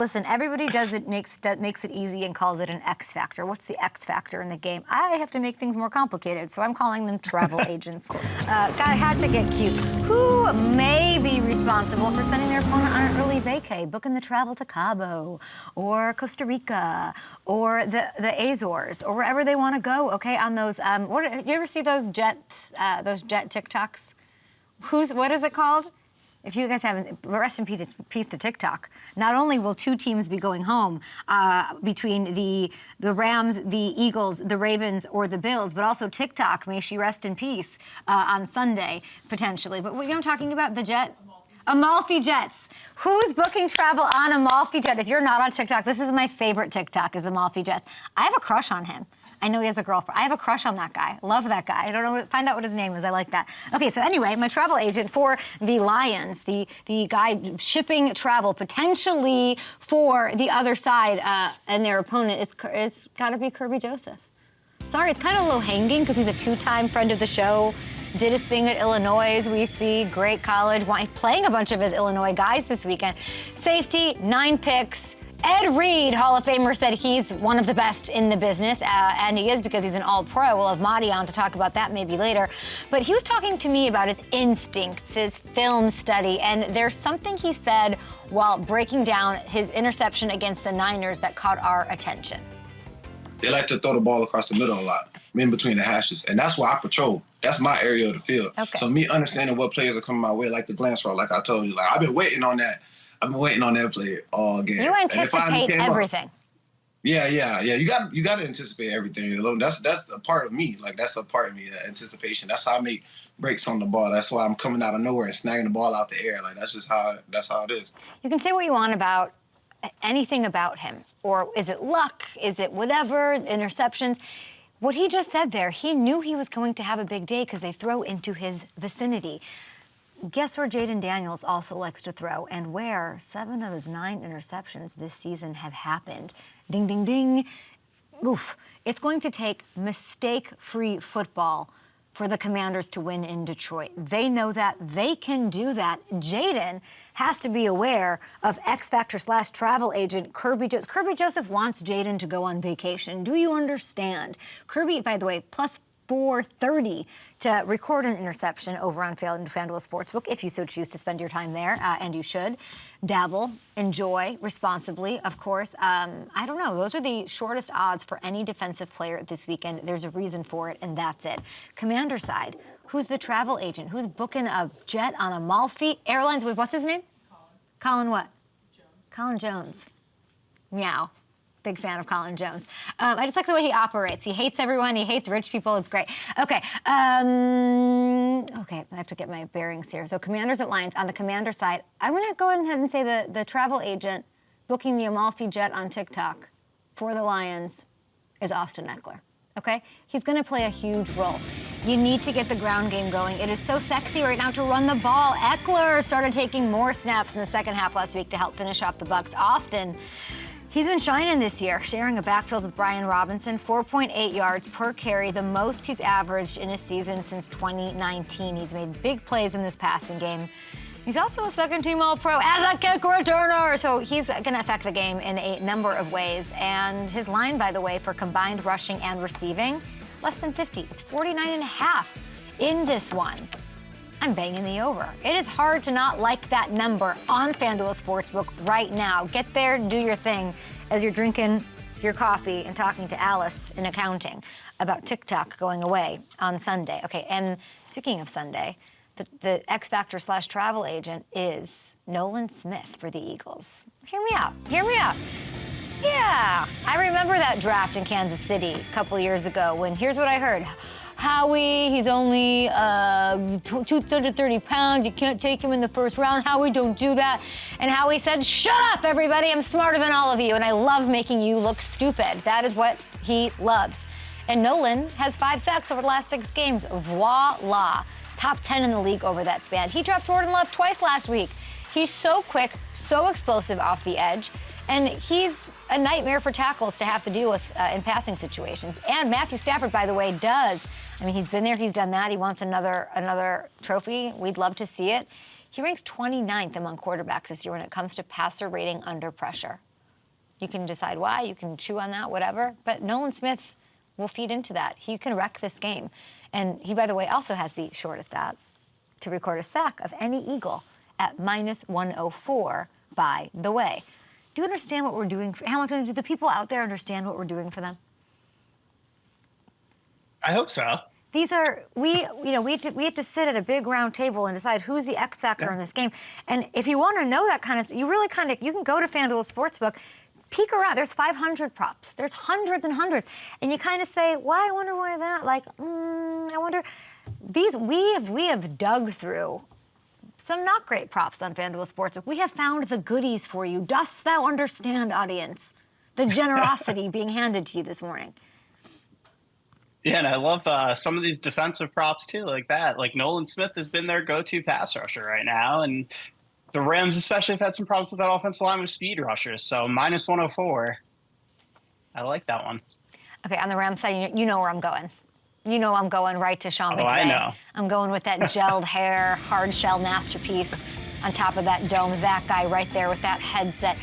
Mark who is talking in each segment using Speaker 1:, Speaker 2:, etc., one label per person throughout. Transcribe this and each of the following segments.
Speaker 1: Listen, everybody makes it easy and calls it an X factor. What's the X factor in the game? I have to make things more complicated, so I'm calling them travel agents. Had to get cute. Who may be responsible for sending their opponent on an early vacay, booking the travel to Cabo, or Costa Rica, or the Azores, or wherever they want to go? Okay, on those. You ever see those jet TikToks? What is it called? If you guys haven't, rest in peace to TikTok. Not only will two teams be going home between the Rams, the Eagles, the Ravens, or the Bills, but also TikTok, may she rest in peace, on Sunday, potentially. But what I'm talking about, the jet? Amalfi Jets. Who's booking travel on Amalfi Jet? If you're not on TikTok, this is my favorite TikTok, is Amalfi Jets. I have a crush on him. I know he has a girlfriend. I have a crush on that guy. Love that guy. I don't know. Find out what his name is. I like that. Okay, so anyway, my travel agent for the Lions, the guy shipping travel potentially for the other side and their opponent is got to be Kirby Joseph. Sorry, it's kind of low-hanging because he's a two-time friend of the show. Did his thing at Illinois, as we see. Great college. Playing a bunch of his Illinois guys this weekend. Safety, 9 picks. Ed Reed, Hall of Famer, said he's one of the best in the business, and he is because he's an all-pro. We'll have Mahdi on to talk about that maybe later. But he was talking to me about his instincts, his film study, and there's something he said while breaking down his interception against the Niners that caught our attention.
Speaker 2: They like to throw the ball across the middle a lot, in between the hashes, and that's why I patrol. That's my area of the field.
Speaker 1: Okay.
Speaker 2: So me understanding what players are coming my way, like the glance route, like I told you, like I've been waiting on that. I've been waiting on that play all game.
Speaker 1: You anticipate everything.
Speaker 2: Yeah. You got to anticipate everything. That's a part of me. Like that's a part of me, anticipation. That's how I make breaks on the ball. That's why I'm coming out of nowhere and snagging the ball out the air. Like that's how it is.
Speaker 1: You can say what you want about anything about him, or is it luck? Is it whatever? Interceptions. What he just said there, he knew he was going to have a big day because they throw into his vicinity. Guess where Jayden Daniels also likes to throw, and where 7 of his 9 interceptions this season have happened. Ding, ding, ding. Oof. It's going to take mistake-free football for the Commanders to win in Detroit. They know that. They can do that. Jayden has to be aware of X-Factor/travel agent Kirby Joseph. Kirby Joseph wants Jayden to go on vacation. Do you understand? Kirby, by the way, plus 430 to record an interception over on FanDuel Sportsbook, if you so choose to spend your time there, and you should. Dabble, enjoy responsibly, of course. I don't know. Those are the shortest odds for any defensive player this weekend. There's a reason for it, and that's it. Commander side, who's the travel agent? Who's booking a jet on Amalfi Airlines with, what's his name? Colin what? Jones. Colin Jones. Meow. Big fan of Colin Jones. I just like the way he operates. He hates everyone. He hates rich people. It's great. Okay. Okay, I have to get my bearings here. So Commanders at Lions. On the Commander side, I'm going to go ahead and say the travel agent booking the Amalfi Jet on TikTok for the Lions is Austin Ekeler. Okay? He's going to play a huge role. You need to get the ground game going. It is so sexy right now to run the ball. Ekeler started taking more snaps in the second half last week to help finish off the Bucs. Austin, he's been shining this year, sharing a backfield with Brian Robinson, 4.8 yards per carry, the most he's averaged in a season since 2019. He's made big plays in this passing game. He's also a second-team All-Pro as a kick returner, so he's going to affect the game in a number of ways. And his line, by the way, for combined rushing and receiving, less than 50. It's 49.5 in this one. I'm banging the over. It is hard to not like that number on FanDuel Sportsbook right now. Get there, do your thing as you're drinking your coffee and talking to Alice in accounting about TikTok going away on Sunday. Okay, and speaking of Sunday, the X-Factor/travel agent is Nolan Smith for the Eagles. Hear me out. Yeah, I remember that draft in Kansas City a couple years ago when, here's what I heard. Howie, he's only 230 pounds. You can't take him in the first round. Howie, don't do that. And Howie said, shut up, everybody. I'm smarter than all of you, and I love making you look stupid. That is what he loves. And Nolan has 5 sacks over the last 6 games. Voila. Top 10 in the league over that span. He dropped Jordan Love twice last week. He's so quick, so explosive off the edge. And he's a nightmare for tackles to have to deal with in passing situations. And Matthew Stafford, by the way, does. I mean, he's been there, he's done that. He wants another trophy. We'd love to see it. He ranks 29th among quarterbacks this year when it comes to passer rating under pressure. You can decide why, you can chew on that, whatever. But Nolan Smith will feed into that. He can wreck this game. And he, by the way, also has the shortest odds to record a sack of any Eagle at -104, by the way. Do you understand what we're doing for Hamilton? Do the people out there understand what we're doing for them?
Speaker 3: I hope so.
Speaker 1: These are, we had to sit at a big round table and decide who's the X factor in this game. And if you want to know that kind of stuff, you can go to FanDuel Sportsbook, peek around. There's 500 props. There's hundreds and hundreds. And you kind of say, why? I wonder why that. Like, I wonder. We have dug through some not great props on FanDuel Sportsbook. We have found the goodies for you. Dost thou understand, audience, the generosity being handed to you this morning?
Speaker 3: Yeah, and I love some of these defensive props too, like that. Like Nolan Smith has been their go-to pass rusher right now, and the Rams especially have had some problems with that offensive line with speed rushers. So -104, I like that one.
Speaker 1: Okay, on the Rams side, you know where I'm going. You know I'm going right to Sean McVay.
Speaker 3: I know.
Speaker 1: I'm going with that gelled hair, hard shell masterpiece on top of that dome. That guy right there with that headset.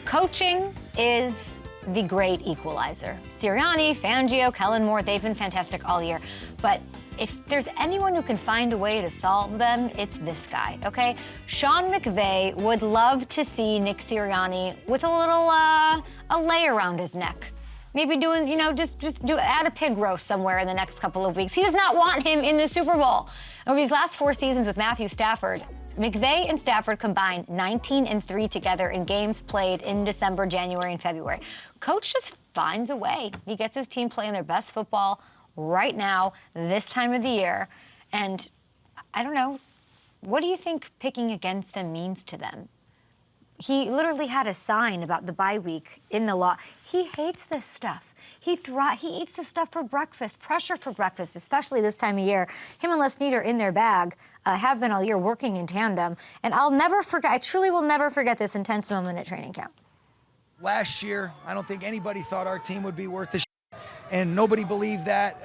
Speaker 1: Coaching is the great equalizer. Sirianni, Fangio, Kellen Moore, they've been fantastic all year. But if there's anyone who can find a way to solve them, it's this guy, okay? Sean McVay would love to see Nick Sirianni with a little a lei around his neck. Maybe doing, add a pig roast somewhere in the next couple of weeks. He does not want him in the Super Bowl. Over these last 4 seasons with Matthew Stafford, McVay and Stafford combined 19-3 together in games played in December, January, and February. Coach just finds a way. He gets his team playing their best football right now, this time of the year. And I don't know, what do you think picking against them means to them? He literally had a sign about the bye week in the law. He hates this stuff. He eats this stuff for breakfast, pressure for breakfast, especially this time of year. Him and Les Snead are in their bag, have been all year working in tandem. And I'll never forget, I truly will never forget this intense moment at training camp.
Speaker 4: Last year, I don't think anybody thought our team would be worth the shit, and nobody believed that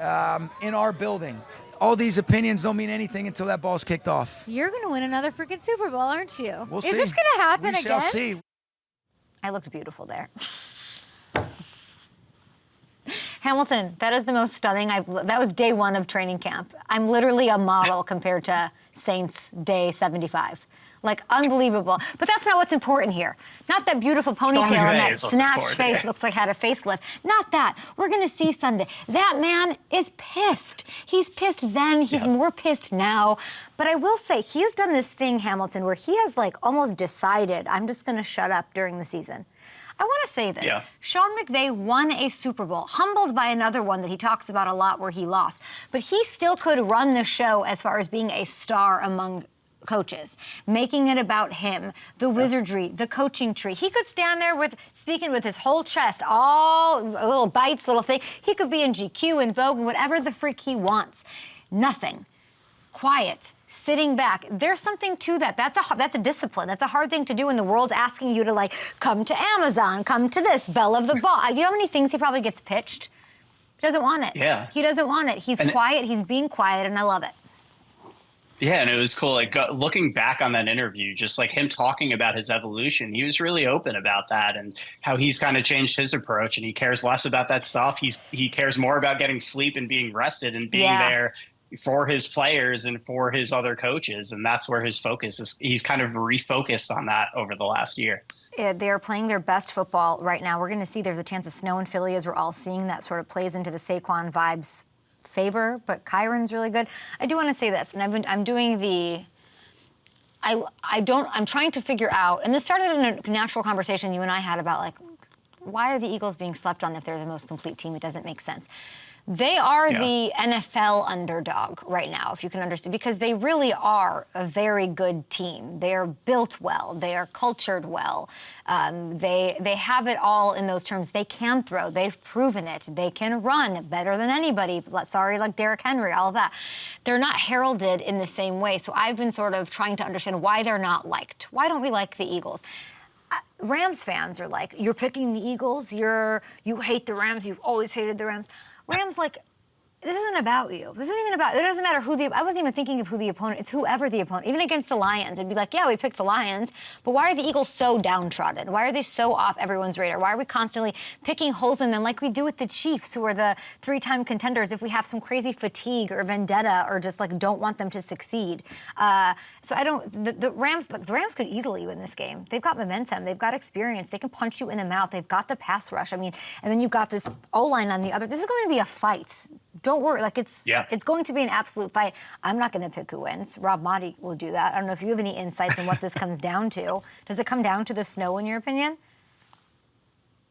Speaker 4: in our building. All these opinions don't mean anything until that ball's kicked off.
Speaker 1: You're going to win another freaking Super Bowl, aren't you?
Speaker 4: We'll see.
Speaker 1: Is this going to happen again?
Speaker 4: We shall see.
Speaker 1: I looked beautiful there. Hamilton, that is the most stunning. That was day 1 of training camp. I'm literally a model compared to Saints day 75. Like, unbelievable. But that's not what's important here. Not that beautiful ponytail and that snatched face looks like had a facelift. Not that. We're going to see Sunday. That man is pissed. He's pissed then. He's more pissed now. But I will say, he has done this thing, Hamilton, where he has, like, almost decided, I'm just going to shut up during the season. I want to say this. Yeah. Sean McVay won a Super Bowl, humbled by another one that he talks about a lot where he lost. But he still could run the show as far as being a star among coaches, making it about him, the wizardry, the coaching tree. He could stand there speaking with his whole chest, all little bites, little thing. He could be in GQ and Vogue and whatever the freak he wants. Nothing. Quiet. Sitting back. There's something to that. That's a discipline. That's a hard thing to do when the world's asking you to, like, come to Amazon, come to this, bell of the ball. You know how many things he probably gets pitched? He doesn't want it.
Speaker 3: Yeah.
Speaker 1: He doesn't want it. He's quiet. He's being quiet, and I love it.
Speaker 3: Yeah, and it was cool. Like, looking back on that interview, just like him talking about his evolution, he was really open about that and how he's kind of changed his approach, and he cares less about that stuff. He cares more about getting sleep and being rested and being there for his players and for his other coaches, and that's where his focus is. He's kind of refocused on that over the last year.
Speaker 1: They're playing their best football right now. We're going to see there's a chance of snow in Philly, as we're all seeing. That sort of plays into the Saquon vibes favor, but Kyron's really good. I do want to say this, and I'm doing the I'm trying to figure out, and this started in a natural conversation you and I had about, like, why are the Eagles being slept on if they're the most complete team? It doesn't make sense. They are the NFL underdog right now, if you can understand, because they really are a very good team. They are built well. They are cultured well. They have it all in those terms. They can throw. They've proven it. They can run better than anybody. Sorry, like Derrick Henry, all of that. They're not heralded in the same way. So I've been sort of trying to understand why they're not liked. Why don't we like the Eagles? Rams fans are like, you're picking the Eagles. You hate the Rams. You've always hated the Rams. Rams, like, this isn't about you. This isn't even about, it doesn't matter I wasn't even thinking of who the opponent, it's whoever the opponent, even against the Lions. It'd be like, yeah, we picked the Lions, but why are the Eagles so downtrodden? Why are they so off everyone's radar? Why are we constantly picking holes in them like we do with the Chiefs, who are the 3-time contenders, if we have some crazy fatigue or vendetta or just like don't want them to succeed? So the Rams could easily win this game. They've got momentum, they've got experience, they can punch you in the mouth, they've got the pass rush. I mean, and then you've got this O-line on the other. This is going to be a fight. Don't worry, like it's going to be an absolute fight. I'm not going to pick who wins. Rob Motti will do that. I don't know if you have any insights on what this comes down to. Does it come down to the snow, in your opinion?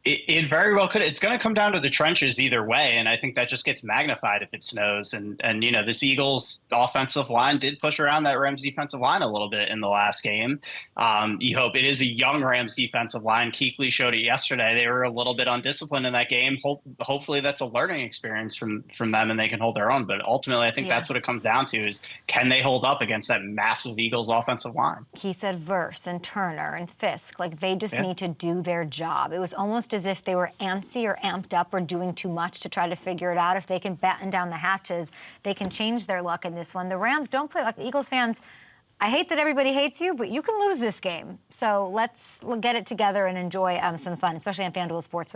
Speaker 3: It very well could. It's going to come down to the trenches either way, and I think that just gets magnified if it snows. And this Eagles offensive line did push around that Rams defensive line a little bit in the last game. You hope it is a young Rams defensive line. Kuechly showed it yesterday. They were a little bit undisciplined in that game. Hopefully that's a learning experience from them and they can hold their own. But ultimately, I think that's what it comes down to is, can they hold up against that massive Eagles offensive line?
Speaker 1: He said Verse and Turner and Fisk, like they just need to do their job. It was almost as if they were antsy or amped up or doing too much to try to figure it out. If they can batten down the hatches, they can change their luck in this one. The Rams don't play like the Eagles fans. I hate that everybody hates you, but you can lose this game. So let's get it together and enjoy some fun, especially on FanDuel Sports.